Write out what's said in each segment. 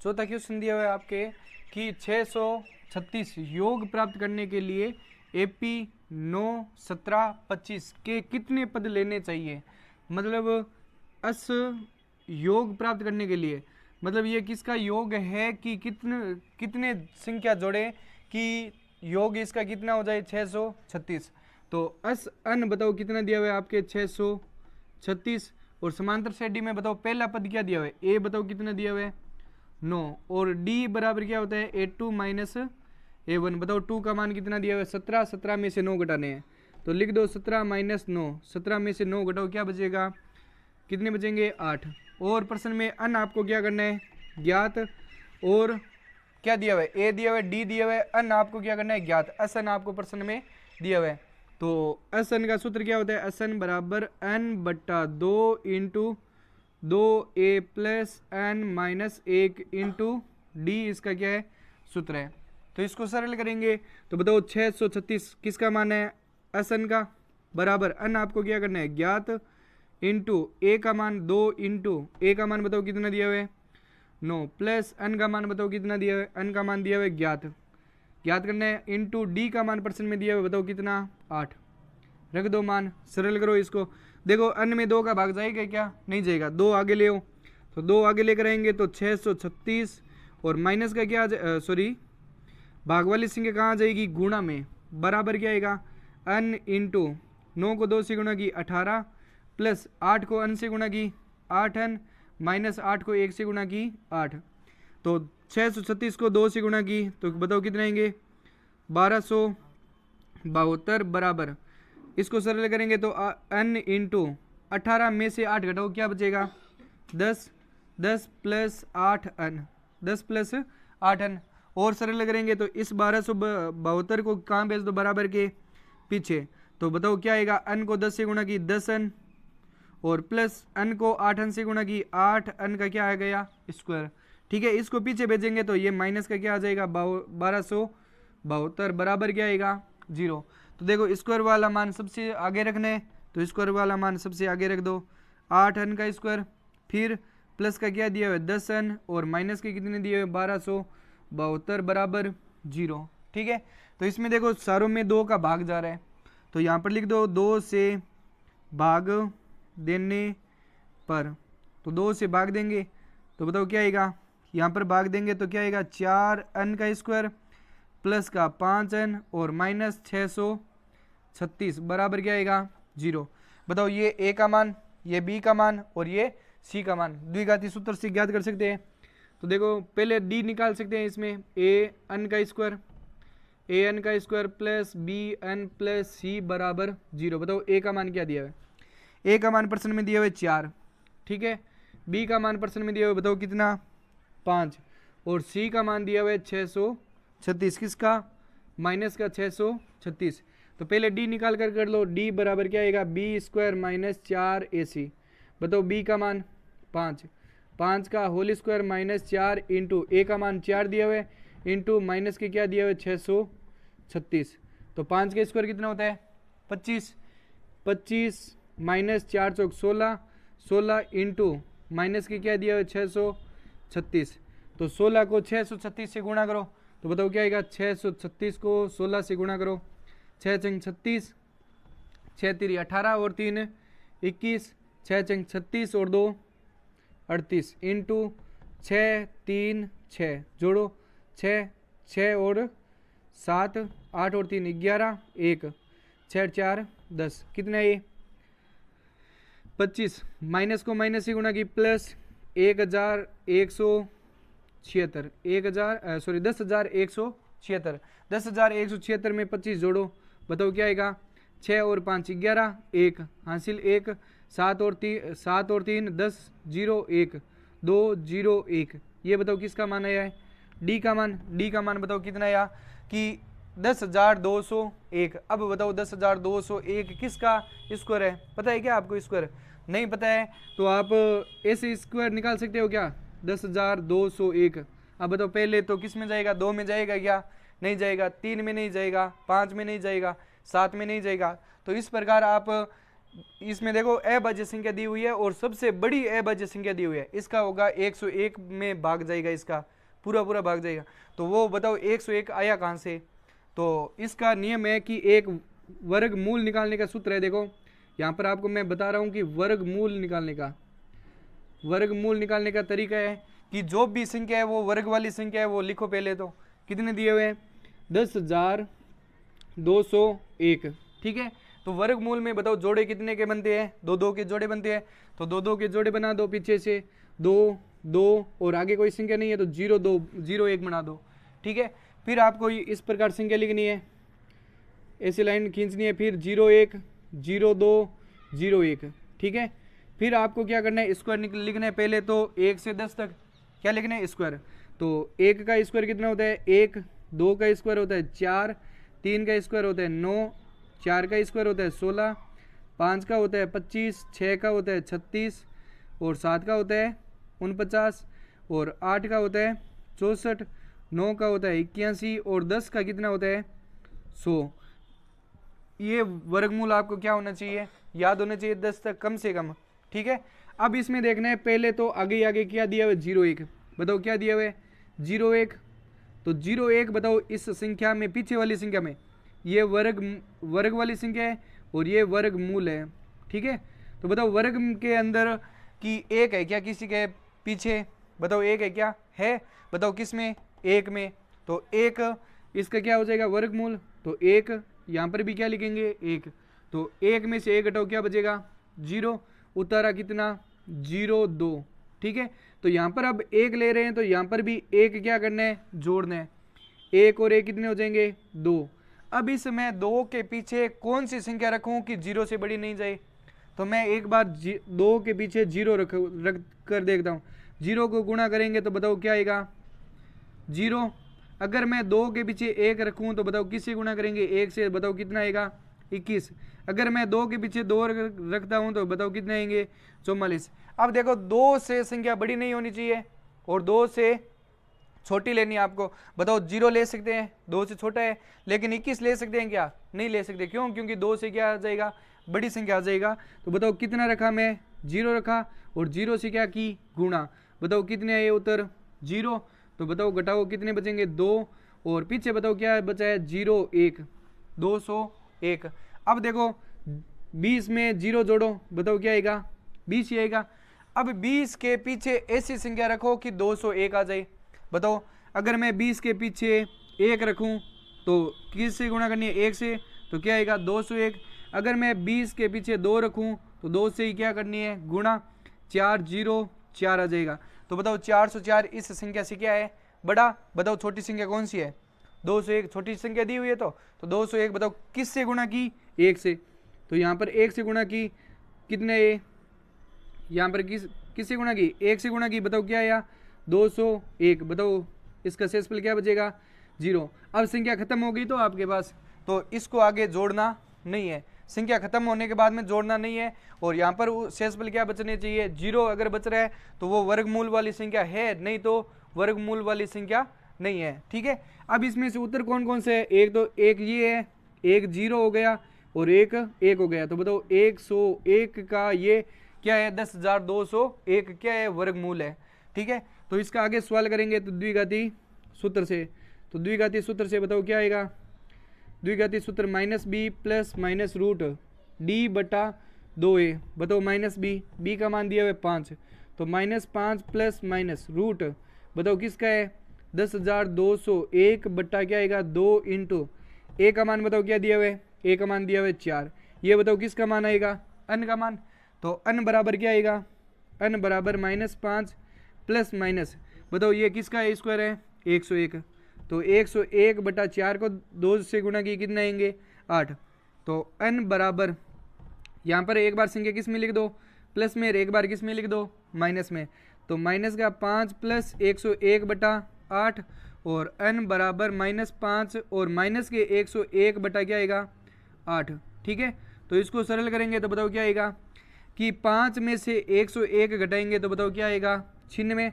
चौथा क्वेश्चन दिया हुआ है आपके कि 636 योग प्राप्त करने के लिए एपी 9, 17, 25 के कितने पद लेने चाहिए। मतलब अस योग प्राप्त करने के लिए मतलब ये किसका योग है कि कितने कितने संख्या जोड़े कि योग इसका कितना हो जाए 636। तो अस अन बताओ कितना दिया हुआ है आपके 636 और समांतर श्रेणी में बताओ पहला पद क्या दिया हुआ है ए बताओ कितना दिया हुआ है 9 और डी बराबर क्या होता है A2 माइनस A1 बताओ 2 का मान कितना दिया हुआ है 17, 17 में से 9 घटाने हैं तो लिख दो 17 माइनस 9, 17 में से 9 घटाओ क्या बचेगा कितने बचेंगे 8। और प्रश्न में अन आपको क्या करना है ज्ञात और क्या दिया हुआ है ए दिया हुआ है डी दिया हुआ है अन आपको क्या करना है ज्ञात। असन आपको प्रश्न में दिया हुआ है तो असन का सूत्र क्या होता है असन बराबर n बट्टा 2 into 2a plus n minus 1 into d इसका क्या है सूत्र है। तो इसको सरल करेंगे तो बताओ 636 किसका मान है असन का बराबर अन आपको क्या करना है ज्ञात इंटू ए का मान 2 इंटू ए का मान बताओ कितना दिया हुआ है 9 प्लस अन का मान बताओ कितना दिया हुआ है अन का मान दिया हुआ है ज्ञात करना है इंटू डी का मान प्रश्न में दिया हुआ है बताओ कितना 8 रख दो मान सरल करो इसको। देखो अन में 2 का भाग जाएगा क्या नहीं जाएगा 2 आगे ले तो 2 आगे लेकर आएंगे तो 636 और माइनस का क्या सॉरी भाग वाली संख्या कहाँ जाएगी गुणा में बराबर क्या आएगा अन इंटू 9 को 2 से गुणा की 18 प्लस 8 को अन से गुणा की 8 अन माइनस 8 को 1 से गुणा की 8 तो 636 को 2 से गुणा की तो बताओ कितने आएंगे 1272 बराबर इसको सरल करेंगे तो n इंटू 18 में से 8 घटाओ क्या बचेगा 10 10 प्लस 8 n 10 प्लस 8 n और सरल करेंगे तो इस 1272 को कहाँ भेज दो बराबर के पीछे तो बताओ क्या आएगा n को 10 से गुणा की 10 n और प्लस n को 8 n से गुणा की 8 n का क्या आ गया स्क्वायर। ठीक है इसको पीछे भेजेंगे तो ये माइनस का क्या आ जाएगा 1272 बराबर क्या आएगा 0। तो देखो स्क्वायर वाला मान सबसे आगे रखना है तो स्क्वायर वाला मान सबसे आगे रख दो 8 n का स्क्वायर फिर प्लस का क्या दिया हुआ है 10 n और माइनस के कितने दिए हुए 1272 बराबर 0। ठीक है तो इसमें देखो सारों में 2 का भाग जा रहा है तो यहाँ पर लिख दो 2 से भाग देने पर तो 2 से भाग देंगे तो बताओ क्या आएगा यहाँ पर भाग देंगे तो क्या आएगा 4 n का स्क्वायर प्लस का 5 n और माइनस 636 बराबर क्या आएगा 0। बताओ ये ए का मान ये बी का मान और ये सी का मान द्विघाती सूत्र से ज्ञात कर सकते हैं। तो देखो पहले डी निकाल सकते हैं इसमें ए n का square plus B n plus C बराबर 0। बताओ ए का मान क्या दिया है ए का मान प्रश्न में दिया हुआ है 4 ठीक है बी का मान प्रश्न में दिया हुआ है बताओ कितना 5 और सी का मान दिया हुआ है 636 किसका माइनस का 636। तो पहले डी निकाल कर लो डी बराबर क्या आएगा बी स्क्वायर माइनस 4ac बताओ बी का मान 5 का होल स्क्वायर माइनस 4 इंटू ए का मान 4 दिया हुआ है इंटू माइनस के क्या दिया हुआ है 636। तो 5 का स्क्वायर कितना होता है 25 माइनस 4 चौक 16 इंटू माइनस के क्या दिया हुआ है 636। तो 16 को 636 से गुणा करो तो बताओ क्या आएगा 636 को 16 से गुणा करो 6 चंग 36 6 3 18 और 3 21 6 चंग 36 और 2 38 इंटू 6 3 6 जोड़ो 6 और 7 8 और 3 11 1 6 4 10 कितना है ये 25 माइनस को माइनस से गुणा की प्लस 1176 10,176 में 25 जोड़ो बताओ क्या आएगा 6 और 5 11 1 हासिल 1 7 और 3 10 0 1 2 0 1 ये बताओ किसका मान आया है डी का मान बताओ कितना आया कि 10,201। अब बताओ 10,201 किसका स्क्वायर है पता है क्या आपको स्क्वायर नहीं पता है तो आप ऐसे स्क्वायर निकाल सकते हो क्या 10,201। अब बताओ पहले तो किस में जाएगा 2 में जाएगा क्या नहीं जाएगा 3 में नहीं जाएगा 5 में नहीं जाएगा 7 में नहीं जाएगा। तो इस प्रकार आप इसमें देखो अभाज्य संख्या दी हुई है और सबसे बड़ी अभाज्य संख्या दी हुई है, इसका होगा 101 में भाग जाएगा, इसका पूरा पूरा भाग जाएगा। तो वो बताओ 101 आया कहाँ से? तो इसका नियम है कि एक वर्गमूल निकालने का सूत्र है। देखो यहाँ पर आपको मैं बता रहा हूँ कि वर्गमूल निकालने का तरीका है कि जो भी संख्या है वो वर्ग वाली संख्या है वो लिखो पहले। तो कितने दिए हुए हैं? 10,201, ठीक है। तो वर्गमूल में बताओ जोड़े कितने के बनते हैं? 2 के जोड़े बनते हैं। तो 2 के जोड़े बना दो, पीछे से 2 2 और आगे कोई संख्या नहीं है तो 0 2 0 1 बना दो, ठीक है। फिर आपको इस प्रकार संख्या लिखनी है, ऐसी लाइन खींचनी है, फिर 0 1 0 2 0 1, ठीक है। फिर आपको क्या करना है? स्क्वायर लिखना है पहले। तो 1 से 10 तक क्या लिखना है? स्क्वायर। तो 1 का स्क्वायर कितना होता है? 1, 2 का स्क्वायर होता है 4, 3 का स्क्वायर होता है 9, 4 का स्क्वायर होता है 16, 5 का होता है 25, 6 का होता है 36 और 7 का होता है 49 और 8 का होता है 64, 9 का होता है 81 और 10 का कितना होता है? 100। ये वर्गमूल आपको क्या होना चाहिए? याद होना चाहिए 10 तक कम से कम, ठीक है। अब इसमें देखना है पहले तो आगे आगे क्या दिया हुआ है? 0 1। बताओ क्या दिया हुआ है? 0 1। तो 0 1 बताओ इस संख्या में, पीछे वाली संख्या में, ये वर्ग वाली संख्या है और ये वर्गमूल है, ठीक है। तो बताओ वर्ग के अंदर कि 1 है क्या किसी के पीछे? बताओ 1 है क्या? है। बताओ किस में? 1 में। तो 1 इसका क्या हो जाएगा? वर्गमूल। तो 1 यहाँ पर भी क्या लिखेंगे? 1। तो 1 में से 1 घटाओ, क्या बचेगा? 0। उतारा कितना? 0 2, ठीक है। तो यहाँ पर अब 1 ले रहे हैं तो यहाँ पर भी 1 क्या करना है? जोड़ना है। 1 और 1 कितने हो जाएंगे? 2। अब इसमें 2 के पीछे कौन सी संख्या रखूं कि 0 से बड़ी नहीं जाए? तो मैं एक बार 2 के पीछे 0 रख कर देखता हूँ। 0 को गुणा करेंगे तो बताओ क्या आएगा? 0। अगर मैं 2 के पीछे 1 रखूं तो बताओ किससे गुणा करेंगे? 1 से। बताओ कितना आएगा? 21। अगर मैं 2 के पीछे 2 रखता हूं तो बताओ कितने आएंगे? 44। अब देखो 2 से संख्या बड़ी नहीं होनी चाहिए और 2 से छोटी लेनी है आपको। बताओ 0 ले सकते हैं, 2 से छोटा है, लेकिन 21 ले सकते हैं क्या? नहीं ले सकते। क्यों? क्योंकि 2 से क्या आ जाएगा? बड़ी संख्या आ जाएगा। तो बताओ कितना रखा मैं? 0 रखा और 0 से क्या की? गुणा। बताओ कितने आए उत्तर? 0। तो बताओ घटाओ कितने बचेंगे? 2 और पीछे बताओ क्या बचा है? 0 1, 201। अब देखो 20 में 0 जोड़ो, बताओ क्या आएगा? 20 ही आएगा। अब 20 के पीछे ऐसी संख्या रखो कि 201 आ जाए। बताओ अगर मैं 20 के पीछे 1 रखूं तो किससे गुणा करनी है? 1 से। तो क्या आएगा? 201। अगर मैं 20 के पीछे 2 रखूं तो 2 से ही क्या करनी है? गुणा। 4 0 4 आ जाएगा। तो बताओ 404 इस संख्या से क्या है? बड़ा। बताओ छोटी संख्या कौन सी है? 201। छोटी संख्या दी हुई है तो 201 बताओ किससे गुणा की? 1 से। तो यहाँ पर 1 से गुणा की, कितने ये? यहाँ पर किससे गुणा की? 1 से गुणा की। बताओ क्या आया? 201। बताओ इसका शेषफल क्या बचेगा? 0। अब संख्या खत्म हो गई तो आपके पास, तो इसको आगे जोड़ना नहीं है। संख्या खत्म होने के बाद में जोड़ना नहीं है। और यहाँ पर शेषफल क्या बचने चाहिए? 0 अगर बच रहा है तो वो वर्गमूल वाली संख्या है, नहीं तो वर्गमूल वाली संख्या नहीं है, ठीक है। अब इसमें से उत्तर कौन कौन से है? एक ये है, एक 0 हो गया और एक 1 हो गया। तो बताओ 101 का ये क्या है? 10,201 क्या है? वर्गमूल है, ठीक है। तो इसका आगे सवाल करेंगे तो द्विघाती सूत्र से। तो द्विघाती सूत्र से बताओ क्या आएगा? द्विघाती सूत्र -b plus minus root d बटा 2a। बताओ -b का मान दिया हुआ है 5, तो -5 प्लस माइनस रूट, बताओ किसका है? 10,201 बटा क्या आएगा? 2 इंटू a का मान बताओ क्या दिया हुआ है? a का मान दिया हुआ है 4। ये बताओ किसका मान आएगा? n का मान। तो n बराबर क्या आएगा? n बराबर -5 प्लस माइनस, बताओ ये किसका है? स्क्वायर है 101। तो 101 बटा 4 को 2 से गुणा की कितना आएंगे? 8। तो n बराबर, यहाँ पर एक बार संख्या किस में लिख दो? प्लस में। एक बार किस में लिख दो? माइनस में। तो माइनस का 5 प्लस 101 बटा 8 और n बराबर -5 और माइनस के 101 बटा क्या आएगा? 8, ठीक है। तो इसको सरल करेंगे तो बताओ क्या आएगा? कि 5 में से 101 घटाएंगे तो बताओ क्या आएगा? 96।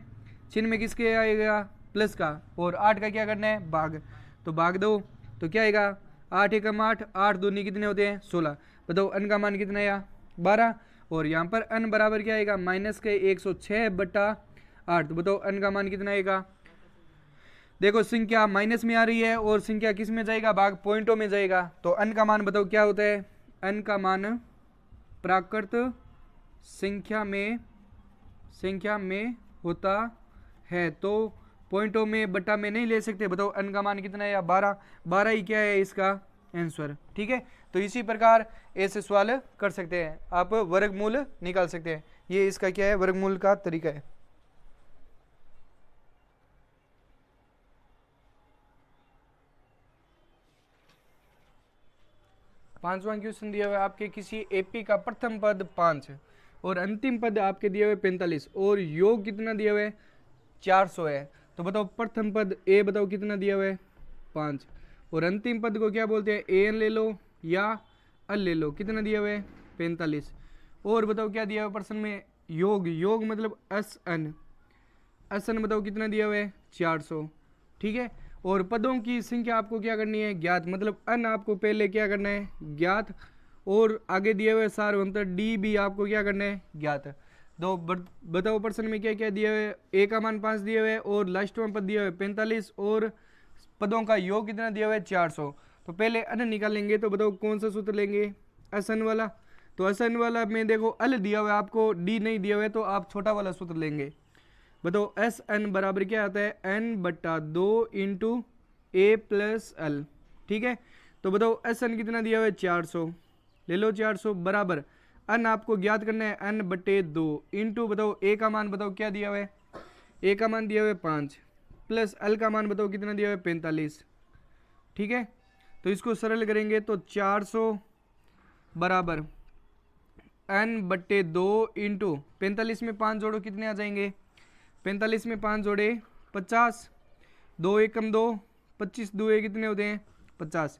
96 किसके आएगा? प्लस का। और 8 का क्या करना है? भाग। तो भाग दो तो क्या आएगा? 8 एकम 8, 8 दूनी कितने होते हैं? 16। बताओ n का मान कितना आया? 12 और यहाँ पर n बराबर क्या आएगा माइनस के 106/8। तो बताओ n का मान कितना आएगा। देखो संख्या माइनस में आ रही है और संख्या किस में जाएगा, भाग पॉइंटों में जाएगा। तो n का मान बताओ क्या होता है, n का मान प्राकृत संख्या में होता है। तो पॉइंटों में बटा में नहीं ले सकते। बताओ n का मान कितना है, या 12 ही क्या है इसका आंसर। ठीक है, तो इसी प्रकार ऐसे सवाल कर सकते हैं, आप वर्गमूल निकाल सकते हैं। ये इसका क्या है, वर्गमूल का तरीका है। पांचवा क्वेश्चन दिया हुआ है आपके, किसी एपी का प्रथम पद 5 और अंतिम पद आपके दिए हुए 45 और योग कितना दिया हुआ है 400 है। तो बताओ प्रथम पद ए बताओ कितना दिया हुआ है 5 और अंतिम पद को क्या बोलते हैं, ए एन ले लो या अल ले लो, कितना दिया हुआ है 45। और बताओ क्या दिया हुआ प्रश्न में, योग मतलब एस एन बताओ कितना दिया हुआ है 400। ठीक है, और पदों की संख्या आपको क्या करनी है ज्ञात, मतलब अन आपको पहले क्या करना है ज्ञात, और आगे दिए हुए सार्वंतर डी भी आपको क्या करना है ज्ञात। तो बताओ प्रश्न में क्या क्या दिया हुआ है, ए का मान 5 दिए हुए और लास्ट में पद दिया हुआ है 45 और पदों का योग कितना दिया हुआ है 400। तो पहले अन निकालेंगे, तो बताओ कौन सा सूत्र लेंगे, असन वाला। तो असन वाला में देखो अल दिया हुआ है आपको, डी नहीं दिया हुआ है, तो आप छोटा वाला सूत्र लेंगे। बताओ एस एन बराबर क्या आता है, n/2 इंटू ए प्लस एल। ठीक है, तो बताओ एस एन कितना दिया हुआ है 400, ले लो 400 बराबर अन आपको ज्ञात करना है n/2 इंटू बताओ ए का मान बताओ क्या दिया हुआ है, ए का मान दिया हुआ है 5 प्लस एल का मान बताओ कितना दिया हुआ है 45। ठीक है, तो इसको सरल करेंगे तो 400 बराबर n/2 इंटू 45 में 5 जोड़ो कितने आ जाएंगे, 45 में 5 जोड़े 50, 2 एकम 2, 25 दुए कितने होते हैं 50।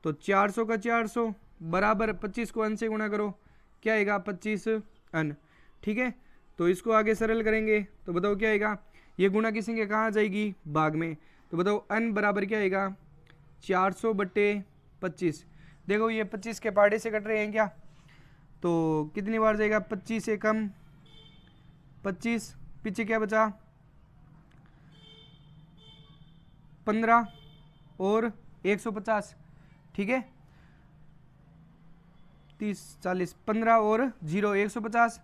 तो 400 का 400 बराबर 25 को अन से गुणा करो, क्या आएगा 25 अन। ठीक है, तो इसको आगे सरल करेंगे तो बताओ क्या आएगा, ये गुणा की संख्या कहाँ आ जाएगी भाग में। तो बताओ अन बराबर क्या आएगा 400/25। देखो ये 25 के पार्टे से कट रहे हैं क्या, तो कितनी बार जाएगा 25 से कम 25, पीछे क्या बचा 15 और 150। ठीक है, 30 40 15 और 0 150,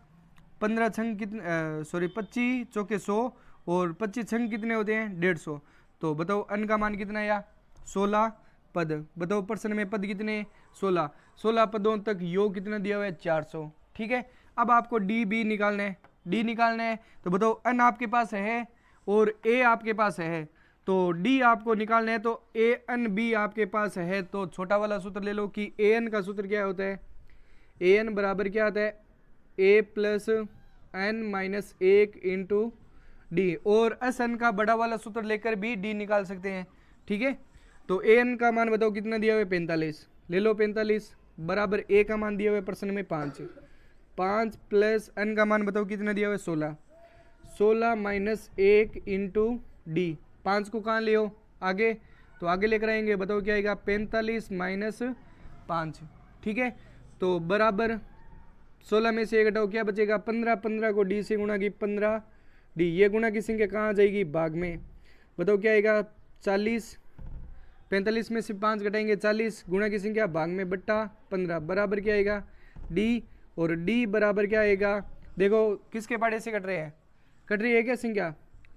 15 छंग कितने 25 चौके 100 और 25 छंग कितने होते हैं 150। तो बताओ अन का मान कितना है, या 16 पद। बताओ प्रश्न में पद कितने 16 पदों तक योग कितना दिया हुआ है 400। ठीक है, अब आपको डी बी निकालना है, डी निकालना है। तो बताओ अन आपके पास है और ए आपके पास है, तो डी आपको निकालना है। तो ए एन बी आपके पास है, तो छोटा वाला सूत्र ले लो कि ए एन का सूत्र क्या होता है, ए एन बराबर क्या आता है A plus N minus 1 into D, और एस एन का बड़ा वाला सूत्र लेकर भी डी निकाल सकते हैं। ठीक है, तो ए एन का मान बताओ कितना दिया हुआ है 45, ले लो 45 बराबर ए का मान दिया हुआ है प्रश्न में 5 प्लस एन का मान बताओ कितना दिया हुआ है 16 माइनस 1 इंटू डी। 5 को कहाँ ले हो आगे, तो आगे लेकर आएंगे, बताओ क्या आएगा 45 माइनस 5। ठीक है, तो बराबर 16 में से 1 घटाओ क्या बचेगा 15, 15 को डी से गुणा की 15 डी, ये गुणा की संख्या कहाँ आ जाएगी भाग में। बताओ क्या आएगा 40, 45 में से 5 घटाएंगे 40, गुणा की संख्या भाग में बट्टा 15 बराबर क्या आएगा डी, और डी बराबर क्या आएगा, देखो किसके पाड़े से कट रहे हैं, कट रही है क्या संख्या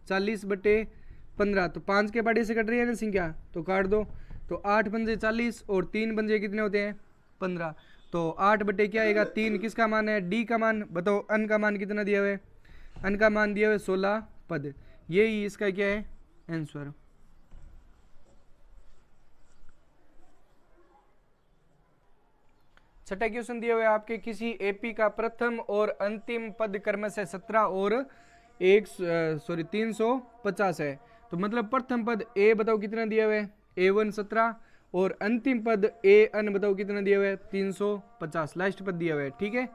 40/15, तो 5 के पाड़े से कट रही है ना संख्या, तो काट दो। तो 8 पंजे 40 और 3 पंजे कितने होते हैं 15, तो 8 बटे क्या आएगा 3, किसका मान है डी का मान। बताओ अन का मान कितना दिया हुआ है, अन का मान दिया हुआ है 16 पद, यही इसका क्या है आंसर। छठा क्वेश्चन दिया हुआ है आपके, किसी एपी का प्रथम और अंतिम पद क्रम से 17 और 350 है। तो मतलब प्रथम पद ए बताओ कितना दिया हुआ है A1 17 और अंतिम पद ए एन बताओ कितना दिया हुआ है 350, लास्ट पद दिया हुआ है। ठीक है,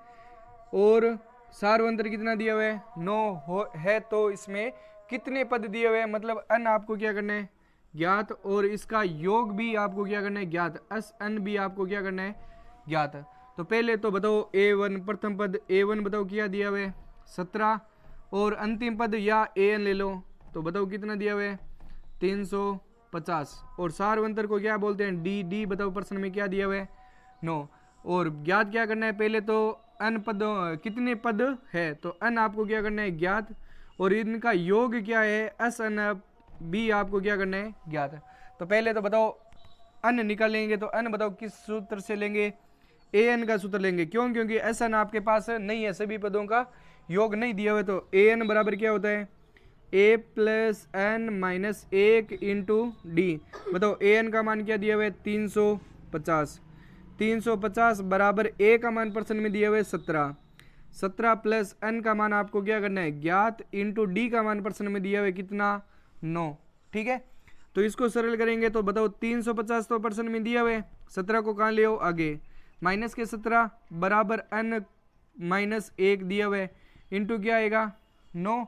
और सार्वंतर कितना दिया हुआ है 9 है, तो इसमें कितने पद दिए हुए हैं, मतलब अन आपको क्या करना है ज्ञात, और इसका योग भी आपको क्या करना है ज्ञात, एस एन भी आपको क्या करना है ज्ञात। तो पहले तो बताओ a1 प्रथम पद a1 बताओ क्या दिया हुआ है 17 और अंतिम पद या an ले लो तो बताओ कितना दिया हुआ है 350 और सारवंतर को क्या बोलते हैं डी बताओ प्रश्न में क्या दिया हुआ है 9 और ज्ञात क्या करना है पहले तो n पदों कितने पद है तो n आपको क्या करना है ज्ञात और इनका योग क्या है एस एन बी आपको क्या करना है ज्ञात। तो पहले तो बताओ n निकालेंगे तो n बताओ किस सूत्र से लेंगे an का सूत्र लेंगे क्यों क्योंकि एस एन आपके पास नहीं है सभी पदों का योग नहीं दिया हुआ तो an बराबर क्या होता है a plus N minus 1 into d. बताओ an का मान क्या दिया हुआ है 350 बराबर a का मान प्रश्न में दिया हुआ है 17 प्लस n का मान आपको क्या करना है ज्ञात इंटू डी का मान प्रश्न में दिया हुआ है कितना 9। ठीक है तो इसको सरल करेंगे तो बताओ 350 तो प्रश्न में दिया हुआ है 17 को कहाँ ले आओ आगे माइनस के 17 बराबर n माइनस 1 दिया हुआ है इंटू क्या आएगा 9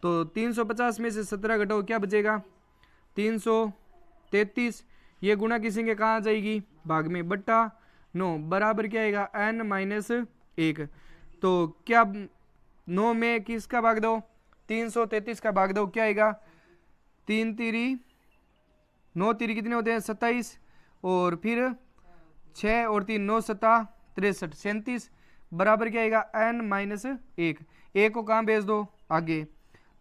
तो 350 में से 17 घटाओ क्या बचेगा 333 ये गुणा किसी के कहाँ जाएगी भाग में बट्टा 9 बराबर क्या आएगा n माइनस 1 तो क्या 9 में किसका भाग दो 333 का भाग दो क्या आएगा 3 तिरी 9 तिरी कितने होते हैं 27 और फिर 6 और 3 9 7 63 37 बराबर क्या आएगा n माइनस 1 को कहाँ भेज दो आगे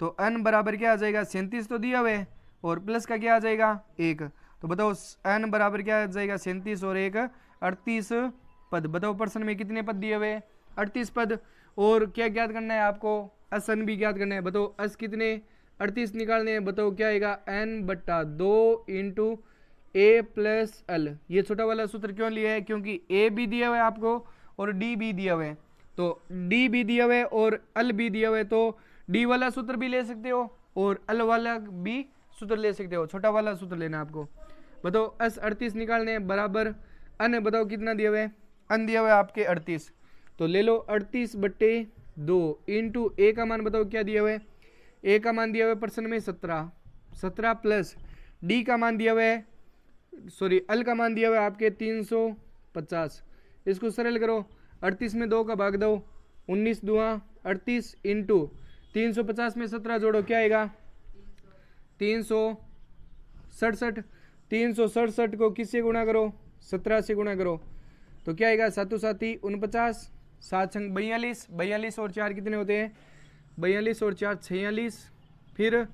तो n बराबर क्या आ जाएगा 37 तो दिया हुआ है और प्लस का क्या आ जाएगा 1 तो बताओ n बराबर क्या आ जाएगा 37 और 1 38 पद। बताओ प्रश्न में कितने पद दिए हुए 38 पद और क्या ज्ञात करना है आपको एस एन भी ज्ञात करना है। बताओ एस कितने 38 निकालने हैं बताओ क्या आएगा n बट्टा 2 इंटू a प्लस एल। ये छोटा वाला सूत्र क्यों लिया है क्योंकि a भी दिया हुआ है आपको और d भी दिया हुआ है तो d भी दिया हुआ है और l भी दिया हुआ है तो d वाला सूत्र भी ले सकते हो और l वाला भी सूत्र ले सकते हो छोटा वाला सूत्र लेना आपको। बताओ s 38 निकालने हैं बराबर n बताओ कितना दिया हुआ है n दिया हुआ है आपके 38 तो ले लो 38 बट्टे 2 इंटू a का मान बताओ क्या दिया हुआ है a का मान दिया हुआ है प्रश्न में 17 प्लस d का मान दिया हुआ है सॉरी l का मान दिया हुआ है आपके 350 इसको सरल करो 38 में 2 का भाग दो 19 दुआ 38 इंटू 350 में 17 जोड़ो क्या आएगा 367 को किससे गुणा करो 17 से गुणा करो तो क्या आएगा 7 साथी 49 7 संग 42 और 4 कितने होते हैं 42 और 4 46 फिर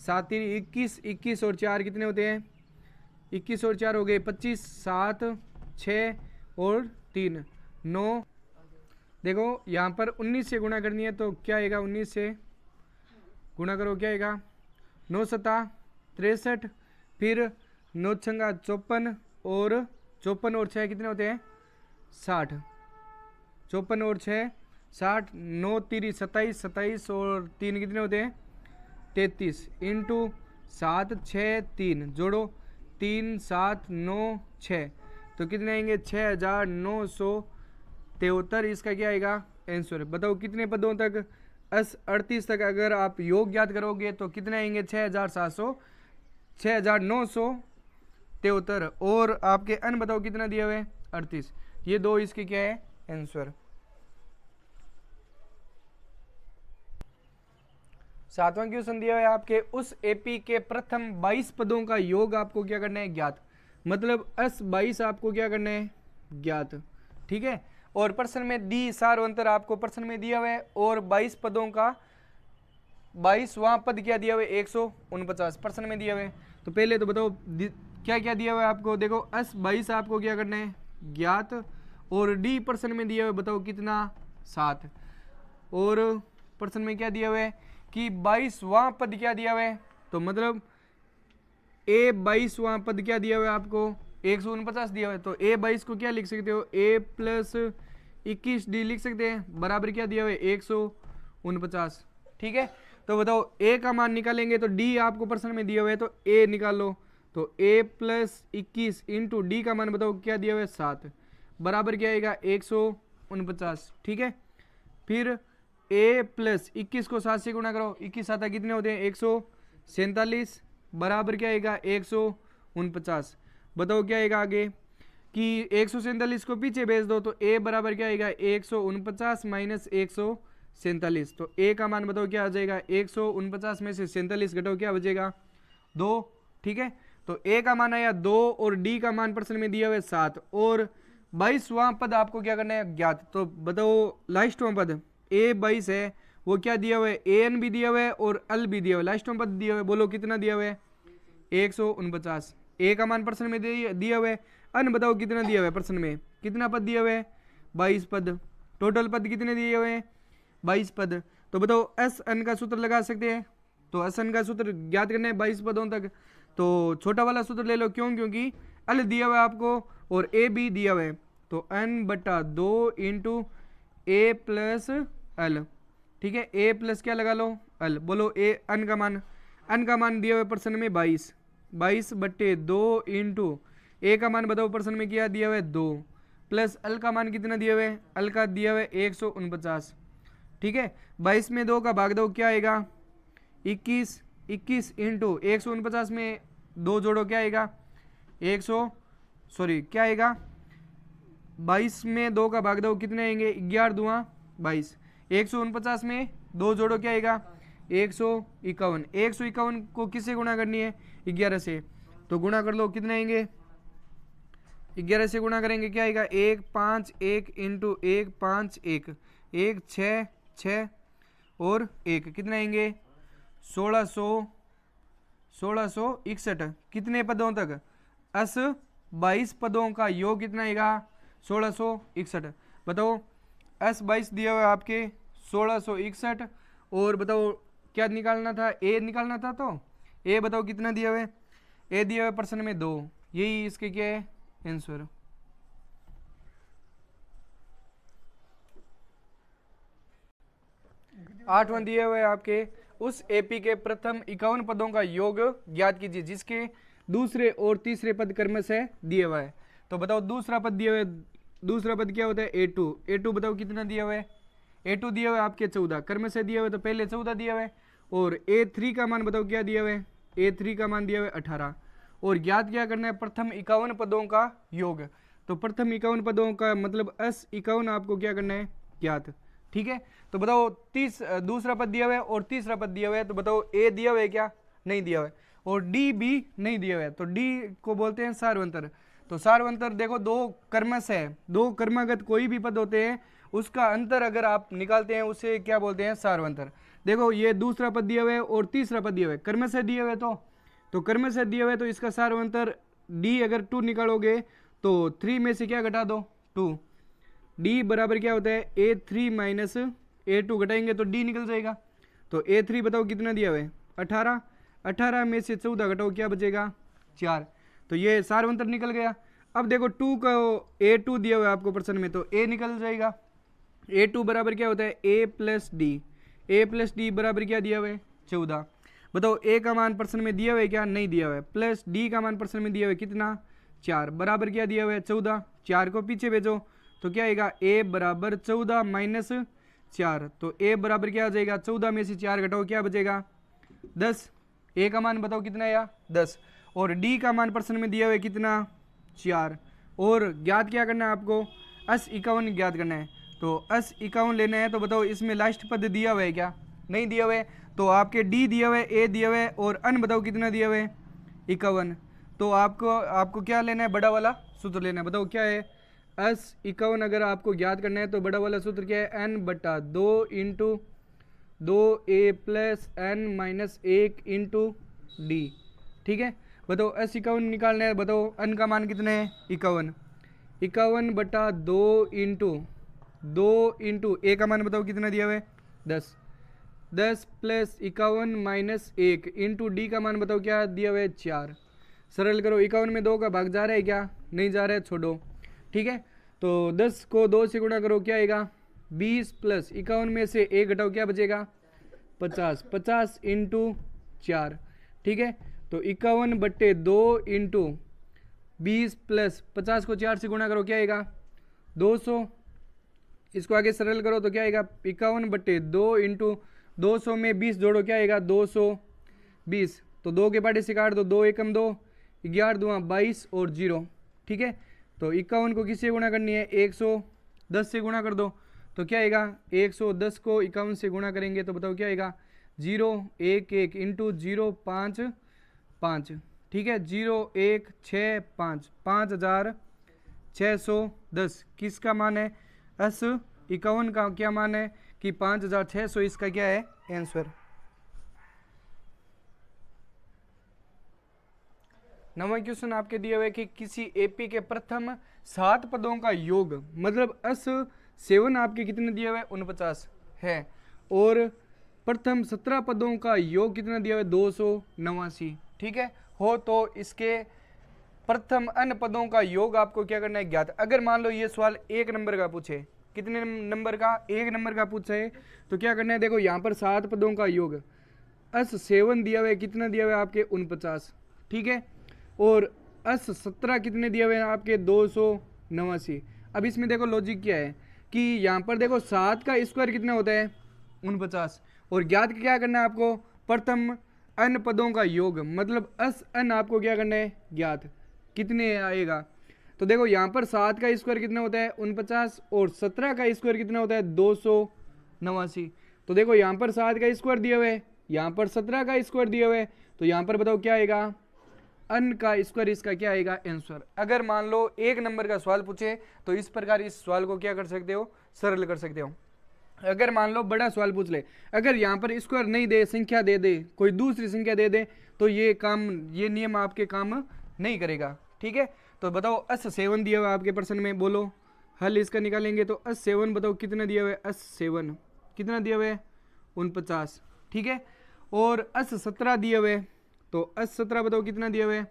7 21 और 4 कितने होते हैं 21 और 4 हो गए 25 7 6 और 3 9 देखो यहाँ पर 19 से गुणा करनी है तो क्या आएगा 19 से गुणा करो क्या आएगा 9 7 63 फिर 9 छंगा 54 और 6 कितने होते हैं 60 54 और 6 60 9 तिरी 27 और 3 कितने होते हैं 33 इंटू 7 6 3 जोड़ो 3 7 9 6 तो कितने आएंगे 6973 इसका क्या आएगा आंसर। बताओ कितने पदों तक 38 तक अगर आप योग ज्ञात करोगे तो कितने आएंगे 6973 और आपके n बताओ कितना दिया हुआ है 38 ये दो इसके क्या है आंसर। 7वां क्वेश्चन दिया हुआ है आपके उस एपी के प्रथम 22 पदों का योग आपको क्या करना है ज्ञात मतलब S22 आपको क्या करना है ज्ञात। ठीक है और प्रश्न में डी सारवंतर आपको प्रश्न में दिया हुआ है और 22 पदों का 22वां पद क्या दिया हुआ है 149 प्रश्न में दिया हुआ है। तो पहले तो बताओ क्या क्या दिया हुआ है आपको देखो S22 आपको क्या करना है ज्ञात और डी प्रश्न में दिया हुआ है बताओ कितना 7 और प्रश्न में क्या दिया हुआ है कि 22वां पद क्या दिया हुआ है तो मतलब a 22वां पद क्या दिया हुआ है आपको 149 दिया हुआ है तो a 22 को क्या लिख सकते हो a प्लस 21 d लिख सकते हैं बराबर क्या दिया हुआ है 149। ठीक है तो बताओ a का मान निकालेंगे तो d आपको प्रश्न में दिया हुआ है तो a निकाल लो तो a प्लस 21 इंटू डी का मान बताओ क्या दिया हुआ है 7 बराबर क्या आएगा 149। ठीक है फिर a प्लस 21 को 7 से गुणा करो 21 7 कितने होते हैं 147 बराबर क्या आएगा 149। बताओ क्या आएगा आगे कि 147 को पीछे भेज दो, तो ए बराबर क्या आएगा 149 माइनस 147। तो ए का मान बताओ क्या आ जाएगा, 149 में से 47 घटाओ क्या बचेगा 2। ठीक है, तो ए का मान आया 2 और डी का मान प्रश्न में दिया हुआ है 7 और 22वां पद आपको क्या करना है ज्ञात। तो बताओ लास्टवां पद ए 22 है, वो क्या दिया हुआ है ए एन भी दिया हुआ है और एल भी दिया हुआ है, लास्टवां पद दिया हुआ है, बोलो कितना दिया हुआ है 149। ए का मान प्रश्न में दिया हुआ है, अन बताओ कितना दिया हुआ है प्रश्न में, कितना पद दिया हुआ है 22 पद, टोटल पद कितने दिए हुए हैं 22 पद। तो बताओ एस एन का सूत्र लगा सकते हैं, तो एस एन का सूत्र ज्ञात करना है 22 पदों तक, तो छोटा वाला सूत्र ले लो, क्योंकि एल दिया हुआ है आपको और ए भी दिया हुआ है, तो एन बटा 2 इंटू ए प्लस एल। ठीक है, ए प्लस क्या लगा लो एल, बोलो ए एन का मान दिया हुआ है प्रश्न में 22 बट्टे 2 इंटू ए का मान बताओ प्रश्न में क्या दिया हुआ है 2 प्लस एल का मान कितना दिया हुआ है, एल का दिया हुआ है 149। ठीक है, 22 में 2 का भाग दो क्या आएगा 21 इंटू 149 में 2 जोड़ो क्या आएगा 22 में 2 का भाग दो कितने आएंगे 11 दूआ 22, 149 में 2 जोड़ो क्या आएगा 151। 151 को किससे गुणा करनी है 11 से, तो गुणा कर लो कितने आएंगे 11 से गुणा करेंगे क्या आएगा 1 5 1 इंटू 1 5 1 1 6 6 और 1 कितने आएंगे 1661। कितने पदों तक 22 पदों का योग कितना आएगा 1661। बताओ S22 दिया हुआ है आपके 1661 और बताओ क्या निकालना था ए निकालना था, तो ए बताओ कितना दिया हुआ है, ए दिया हुआ है प्रश्न में 2, यही इसके क्या है आंसर। आठवां दिया हुआ है आपके उस एपी के प्रथम 51 पदों का योग ज्ञात कीजिए जिसके दूसरे और तीसरे पद क्रमशः दिया हुआ है। तो बताओ दूसरा पद दिया हुआ है, दूसरा पद क्या होता है ए2 बताओ कितना दिया हुआ है ए2 दिया हुआ है आपके 14, क्रमशः दिया हुआ है तो पहले 14 दिया हुआ है, और ए3 का मान बताओ क्या दिया हुआ है ए3 का मान दिया हुआ है 18, और ज्ञात क्या करना है प्रथम 51 पदों का योग। तो प्रथम 51 पदों का मतलब S51 आपको क्या करना है ज्ञात। ठीक है, तो बताओ दूसरा पद दिया हुआ है और तीसरा पद दिया हुआ है, तो बताओ ए दिया हुआ है क्या नहीं दिया हुआ है, और डी भी नहीं दिया हुआ है, तो डी को बोलते हैं सार्वंतर। तो सार्वंतर देखो दो कर्मश है, दो कर्मागत कोई भी पद होते हैं उसका अंतर अगर आप निकालते हैं उसे क्या बोलते हैं सार्वंतर। देखो ये दूसरा पद दिया हुआ है और तीसरा पद दिया हुआ है, कर्मश दिया हुआ है तो कर्मश दिया हुआ है तो इसका सार्वंतर डी अगर 2 निकालोगे तो 3 में से क्या घटा दो 2, डी बराबर क्या होता है A3 माइनस A2 घटाएंगे तो डी निकल जाएगा। तो A3 बताओ कितना दिया हुआ है 18, 18 में से 14 घटाओ क्या बचेगा 4, तो ये सार्वंतर निकल गया। अब देखो 2 का A2 दिया हुआ है आपको प्रश्न में, तो A निकल जाएगा। A2 बराबर क्या होता है A प्लस डी बराबर क्या दिया हुआ है 14। बताओ A का मान प्रश्न में दिया हुआ है क्या नहीं दिया हुआ है, प्लस डी का मान प्रश्न में दिया हुआ है कितना 4 बराबर क्या दिया हुआ है 14, 4 को पीछे भेजो तो क्या आएगा A बराबर 14 माइनस 4, तो A बराबर क्या आ जाएगा 14 में से 4 घटाओ क्या बचेगा 10। A का मान बताओ कितना आया 10, और D का मान प्रश्न में दिया हुआ है कितना 4, और ज्ञात क्या करना है आपको S51 ज्ञात करना है। तो S51 लेना है, तो बताओ इसमें लास्ट पद दिया हुआ है क्या नहीं दिया हुआ है, तो आपके D दिया हुआ है A दिया हुआ है और अन बताओ कितना दिया हुआ है 51, तो आपको क्या लेना है बड़ा वाला सूत्र लेना है। बताओ क्या है S51 अगर आपको ज्ञात करना है तो बड़ा वाला सूत्र क्या है n बटा 2 into 2a plus n minus 1 into D. ठीक है, बताओ S51 निकालना है, बताओ n का मान कितना है 51 बटा 2 इंटू a का मान बताओ कितना दिया हुआ है 10 प्लस 51 माइनस 1 इंटू डी का मान बताओ क्या दिया हुआ है 4। सरल करो, 51 में 2 का भाग जा रहा है क्या नहीं जा रहा है छोड़ो। ठीक है, तो 10 को 2 से गुणा करो क्या आएगा 20 प्लस 51 में से 1 घटाओ क्या बचेगा 50 इंटू 4। ठीक है, तो 51 बट्टे 2 इंटू 20 प्लस 50 को 4 से गुणा करो क्या आएगा 200, इसको आगे सरल करो तो क्या आएगा 51 बट्टे 2 इंटू 200 में 20 जोड़ो क्या आएगा 220, तो 2 के पाटे से काट दो 2 एकम 2 11 दूँ 22 और 0। ठीक है, तो 51 को किससे गुणा करनी है, 110 से गुणा कर दो। तो क्या आएगा, 110 को 51 से गुणा करेंगे तो बताओ क्या आएगा, 011 इंटू 055, ठीक है, 0165, 5610 किसका मान है, एस 51 का क्या मान है कि 5600, इसका क्या है आंसर। नवा क्वेश्चन आपके दिए हुए कि किसी एपी के प्रथम 7 पदों का योग, मतलब एस 7 आपके कितने दिए हुए 49 है, और प्रथम 17 पदों का योग कितना दिया हुआ है 289, ठीक है, हो तो इसके प्रथम अन्य पदों का योग आपको क्या करना है ज्ञात। अगर मान लो ये सवाल 1 नंबर का पूछे, कितने नंबर का, 1 नंबर का पूछा है, तो क्या करना है, देखो यहाँ पर 7 पदों का योग एस 7 दिया हुआ है, कितना दिया हुआ है आपके 49, ठीक है, और एस 17 कितने दिए हुए हैं आपके 289। अब इसमें देखो लॉजिक क्या है कि यहाँ पर देखो 7 का स्क्वायर कितना होता है 49, और ज्ञात क्या करना है आपको, प्रथम अन्य पदों का योग, मतलब एस एन आपको क्या करना है ज्ञात, कितने आएगा। तो देखो यहाँ पर 7 का स्क्वायर कितना होता है 49, और 17 का स्क्वायर कितना होता है 289। तो देखो यहाँ पर 7 का स्क्वायर दिया हुआ है, यहाँ पर 17 का स्क्वायर दिया हुआ है, तो यहाँ पर बताओ क्या आएगा, अन का स्क्वायर, इसका क्या आएगा आंसर। अगर मान लो 1 नंबर का सवाल पूछे तो इस प्रकार इस सवाल को क्या कर सकते हो, सरल कर सकते हो। अगर मान लो बड़ा सवाल पूछ ले, अगर यहाँ पर स्क्वायर नहीं दे, संख्या दे दे, कोई दूसरी संख्या दे दे, तो ये नियम आपके काम नहीं करेगा, ठीक है। तो बताओ एस 7 दिया हुआ आपके प्रश्न में, बोलो हल इसका निकालेंगे। तो एस 7 बताओ कितना दिया हुआ है, एस 7 कितना दिया हुआ है 49, ठीक है, और एस 17 दिया हुआ है, तो एस 17 बताओ कितना दिया हुआ है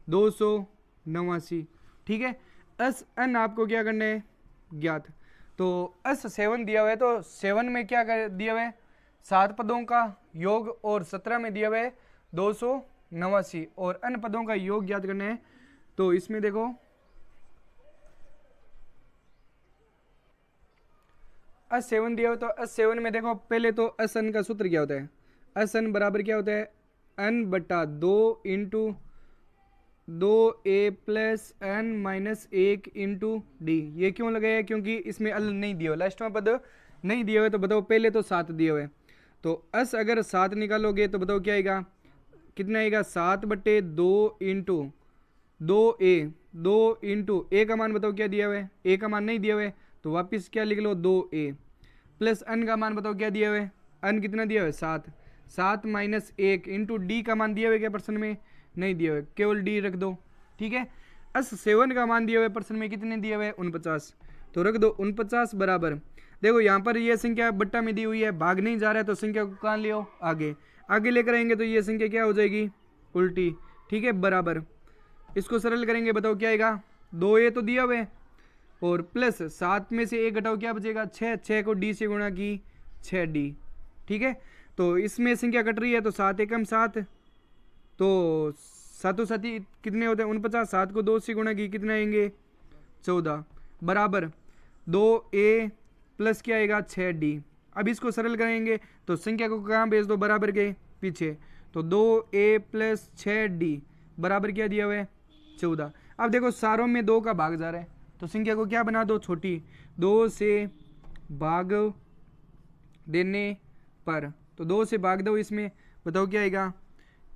289, ठीक है। एस एन आपको क्या करना है ज्ञात। तो एस 7 दिया हुआ है, तो 7 में क्या कर दिया हुआ है 7 पदों का योग, और 17 में दिया हुआ है 289, और अन्य पदों का योग ज्ञात करना है। तो इसमें देखो एस 7 दिया हुआ, तो एस 7 में देखो पहले तो एस एन का सूत्र क्या होता है, एस एन बराबर क्या होता है एन बटा 2 into 2a plus N minus 1 into d. ये क्यों लगाया, क्योंकि इसमें अल नहीं दिया हुआ, लास्ट में पद नहीं दिया हुआ। तो बताओ पहले तो 7 दिया हुआ है, तो एस अगर 7 निकालोगे तो बताओ क्या आएगा, कितना आएगा 7 बटे 2 इंटू 2 इंटू ए का मान बताओ क्या दिया हुआ है, ए का मान नहीं दिया हुआ है, तो वापस क्या लिख लो 2a प्लस एन का मान बताओ क्या दिया हुआ है, एन कितना दिया हुआ है 7 माइनस 1 इंटू डी का मान दिया हुआ है क्या प्रश्न में, नहीं दिया हुआ है, केवल डी रख दो, ठीक है। एस 7 का मान दिया हुआ है प्रश्न में, कितने दिया हुआ है 49, तो रख दो 49 बराबर। देखो यहाँ पर ये संख्या बट्टा में दी हुई है, भाग नहीं जा रहा है, तो संख्या को कहाँ ले आओ आगे लेकर आएंगे, तो ये संख्या क्या हो जाएगी उल्टी, ठीक है, बराबर। इसको सरल करेंगे, बताओ क्या आएगा 2a तो दिया हुआ है, और प्लस 7 में से 1 घटाओ क्या बचेगा 6 को डी से गुणा की 6d, ठीक है। तो इसमें संख्या कट रही है, तो 7 एकम 7, तो सातों साथी कितने होते हैं 49, 7 को 2 से गुणा की कितने आएंगे 14 बराबर 2a प्लस क्या आएगा 6d। अब इसको सरल करेंगे तो संख्या को कहाँ भेज दो, बराबर के पीछे, तो 2a प्लस 6d बराबर क्या दिया हुआ है 14। अब देखो सारों में 2 का भाग जा रहा है, तो संख्या को क्या बना दो छोटी, 2 से भाग देने पर, तो 2 से भाग दो इसमें, बताओ क्या आएगा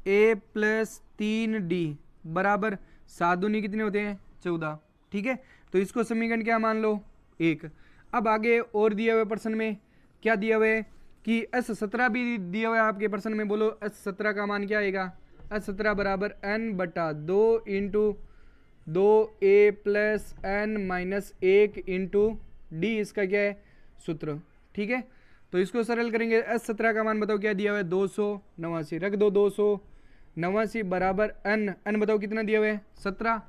a प्लस 3d बराबर 7 दूनी कितने होते हैं 14, ठीक है। तो इसको समीकरण क्या मान लो 1। अब आगे और दिया हुआ प्रश्न में क्या दिया हुआ है कि एस 17 भी दिया हुआ है आपके प्रश्न में, बोलो एस 17 का मान क्या आएगा, एस 17 बराबर n बटा 2 into 2a plus N minus 1 into d, इसका क्या है सूत्र, ठीक है। तो इसको सरल करेंगे, एस 17 का मान बताओ क्या दिया हुआ है 289, रख दो 289 बराबर एन बताओ कितना दिया हुआ है 17,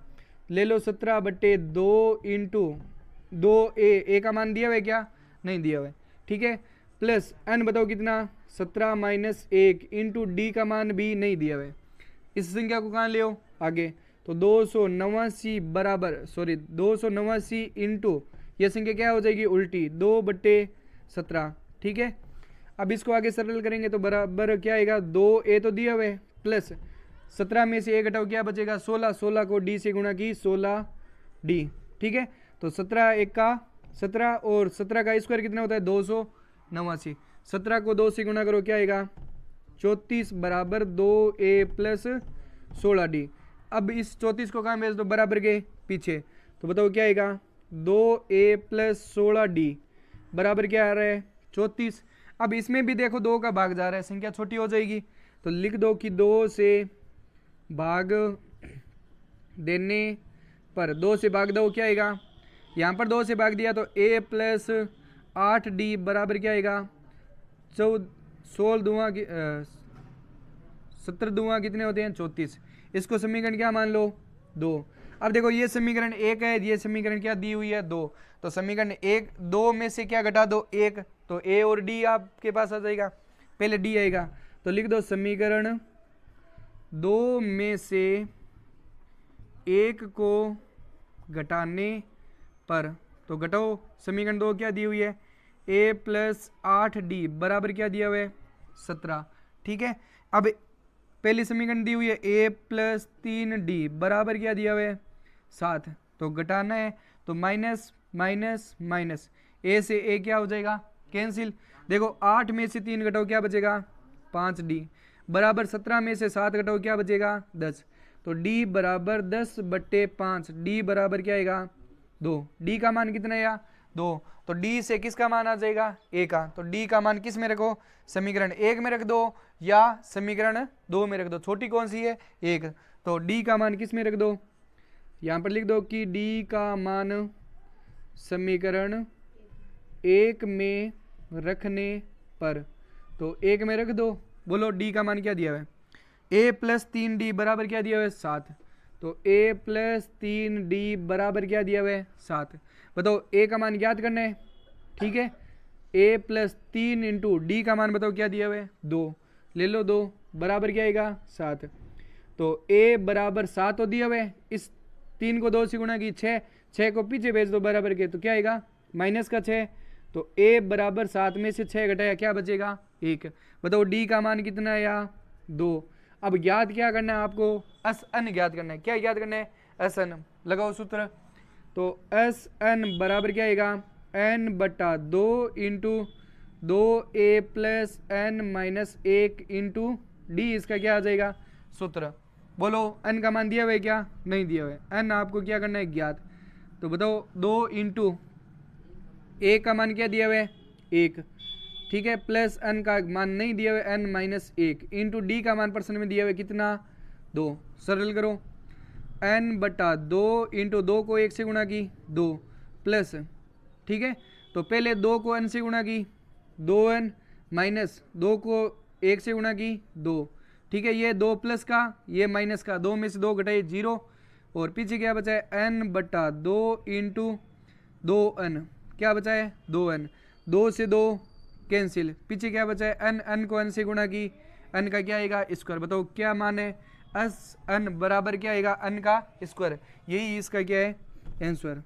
ले लो 17 बटे 2 इंटू 2a का मान दिया हुआ है क्या, नहीं दिया हुआ है, ठीक है, प्लस एन बताओ कितना 17 माइनस 1 इंटू डी का मान भी नहीं दिया हुआ है। इस संख्या को कहाँ ले आओ आगे, तो 289 बराबर 289 इंटू यह संख्या क्या हो जाएगी उल्टी 2 बटे 17, ठीक है। अब इसको आगे सरल करेंगे तो बराबर क्या आएगा 2a तो दिया हुआ है प्लस 17 में से 1 घटाओ क्या बचेगा 16 को डी से गुणा की 16 डी। ठीक है, तो 17 एक का 17 और 17 का स्क्वायर कितना होता है 289। 17 को 2 से गुना करो क्या आएगा 34 बराबर 2a प्लस 16d। अब इस 34 को कहाँ भेज दो बराबर के पीछे, तो बताओ क्या आएगा 2a प्लस 16d बराबर क्या आ रहा है 34। अब इसमें भी देखो 2 का भाग जा रहा है, संख्या छोटी हो जाएगी, तो लिख दो कि 2 से भाग देने पर 2 से भाग दो क्या आएगा, यहाँ पर 2 से भाग दिया तो a प्लस 8d बराबर क्या आएगा 16 दूँगा 17 दूँगा कितने होते हैं 34। इसको समीकरण क्या मान लो 2। अब देखो ये समीकरण 1 है, ये समीकरण क्या दी हुई है 2, तो समीकरण 1 2 में से क्या घटा दो 1, तो a और d आपके पास आ जाएगा, पहले d आएगा, तो लिख दो समीकरण 2 में से 1 को घटाने पर, तो घटाओ समीकरण 2 क्या दी हुई है a प्लस 8d बराबर क्या दिया हुआ है 17। ठीक है, अब पहली समीकरण दी हुई है a प्लस 3d बराबर क्या दिया हुआ है 7, तो घटाना है तो माइनस माइनस माइनस a से a क्या हो जाएगा कैंसिल। देखो 8 में से 3 घटाओ क्या बचेगा 5d बराबर 17 में से 7 घटाओ क्या बचेगा 10, तो d बराबर 10/5, d बराबर क्या आएगा 2। d का मान कितना है 2, तो d से किसका मान आ जाएगा a का, तो d का मान किस में रखो समीकरण 1 में रख दो या समीकरण 2 में रख दो, छोटी कौन सी है 1, तो d का मान किस में रख दो, यहाँ पर लिख दो कि d का मान समीकरण 1 में रखने पर, तो 1 में रख दो, बोलो d का मान क्या दिया हुआ है a प्लस 3d बराबर क्या दिया हुआ है 7, तो a प्लस 3d बराबर क्या दिया हुआ है 7। बताओ a का मान ज्ञात करना है, ठीक है, a प्लस 3 इंटू डी का मान बताओ क्या दिया हुआ है 2, ले लो 2 बराबर क्या आएगा 7, तो a बराबर 7 तो दिया हुआ है, इस 3 को 2 से गुणा की 6, 6 को पीछे भेज दो बराबर के, तो क्या आएगा माइनस का 6, तो a बराबर 7 में से 6 घटाया क्या बचेगा 1। बताओ d का मान कितना है 2। अब ज्ञात क्या करना है आपको एस एन ज्ञात करना है, क्या ज्ञात करना है एस एन, लगाओ सूत्र, तो एस एन बराबर क्या आएगा n/2 into 2a plus n minus 1 into d, इसका क्या आ जाएगा सूत्र, बोलो n का मान दिया हुआ है क्या नहीं दिया हुआ है, n आपको क्या करना है ज्ञात, तो बताओ 2 इंटू a का मान क्या दिया हुआ है 1, ठीक है, प्लस n का मान नहीं दिया हुआ है n माइनस 1 इंटू डी का मान प्रश्न में दिया हुआ है कितना 2, सरल करो n/2 इंटू 2 को 1 से गुणा की 2 प्लस, ठीक है, तो पहले 2 को n से गुणा की 2n माइनस 2 को 1 से गुणा की 2, ठीक है, ये 2 प्लस का ये माइनस का, 2 में से 2 घटाए 0, और पीछे क्या बचा है n/2 इंटू 2n, क्या बचा है 2n, 2 से 2 कैंसिल, पीछे क्या बचा है n, n को n से गुणा की n का क्या आएगा स्क्वायर, बताओ क्या मान है एस n बराबर क्या आएगा n का स्क्वायर, यही इसका क्या है आंसर।